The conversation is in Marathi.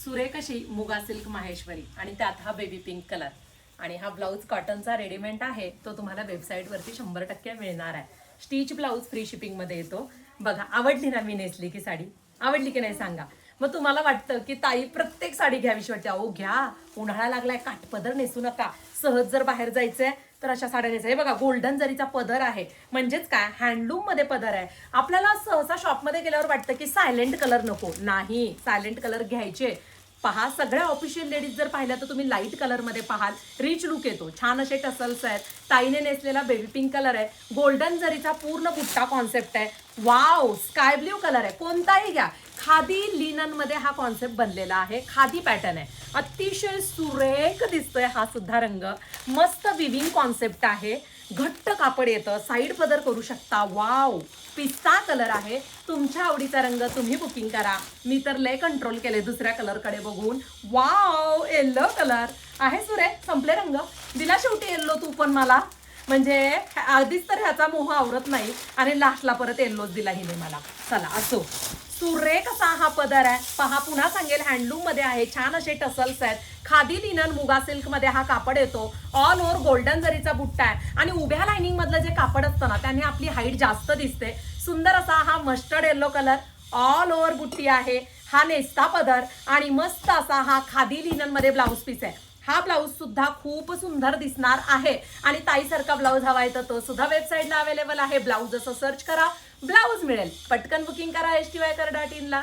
सुरेख अशी मुगा सिल्क माहेश्वरी आणि त्यात हा बेबी पिंक कलर आणि हा ब्लाऊज कॉटनचा रेडीमेड आहे. तो तुम्हाला वेबसाईटवरती 100% मिळणार आहे. स्टिच ब्लाऊज फ्री शिपिंग मध्ये येतो. बघा, आवडली ना मी नेसली की साडी? आवडली की नाही सांगा. मग तुम्हाला वाटतं की ताई प्रत्येक साडी घ्यावीशी वाटते. अहो घ्या, उन्हाळा लागलाय, काठपदर नेसू नका. सहज जर बाहेर जायचंय तर अशा साड्या नेसा. हे बघा, गोल्डन जरीचा पदर आहे, म्हणजेच काय, हँडलूम मध्ये पदर आहे. आपल्याला सहसा शॉपमध्ये गेल्यावर वाटतं की सायलेंट कलर नको. नाही, सायलेंट कलर घ्यायचे. पहा, सगळ्या ऑफिशियल लेडीज जर पाहिल्या तर तुम्ही लाईट कलर मध्ये पाहाल, रिच लुक येतो. छान असे टसल्स आहेत. ताईने नेसलेला बेबी पिंक कलर आहे. गोल्डन जरीचा पूर्ण बुट्टा कॉन्सेप्ट आहे. वाव, स्काय ब्ल्यू कलर आहे. कोणताही घ्या, खादी लिनन मध्ये हा कॉन्सेप्ट बनलेला आहे. खादी पॅटर्न आहे. अतिशय सुरेख दिसतोय हा सुद्धा रंग. मस्त विविंग कॉन्सेप्ट आहे. घट्ट कापड येतं. साईड पदर करू शकता. वाव, पिस्ता कलर आहे. तुमच्या आवडीचा रंग तुम्ही बुकिंग करा. मी तर लय कंट्रोल केले दुसऱ्या कलरकडे बघून. वाव, येल्लो कलर आहे. सुरेख, संपले रंग. दिला शेवटी येल्लो तू पण मला. म्हणजे आधीच तर ह्याचा मोह आवरत नाही आणि लास्टला परत येल्लोच दिला हिने मला. चला असो, सुरेख असा हा पदर आहे. पहा, पुन्हा सांगेल, हँडलूम मध्ये आहे. छान असे टसल्स आहेत. खादी लिनन मुगा सिल्क मध्ये हा कापड येतो. ऑल ओव्हर गोल्डन जरीचा बुट्टा आहे आणि उभ्या लाइनिंग मधलं जे कापड असतं ना, त्याने आपली हाईट जास्त दिसते. सुंदर असा हा mustard yellow colour. All over बुट्टी आहे. हा नेस्ता पदर आणि मस्त असा हा खादी लिनन मध्ये ब्लाऊज पीस आहे. हा ब्लाऊज सुद्धा खूप सुंदर दिसणार आहे आणि ताईसारखा ब्लाऊज हवा आहे तर तो सुद्धा वेबसाईटला अवेलेबल आहे. ब्लाऊज असं सर्च करा, ब्लाऊज मिळेल. पटकन बुकिंग करा STYker.in ला.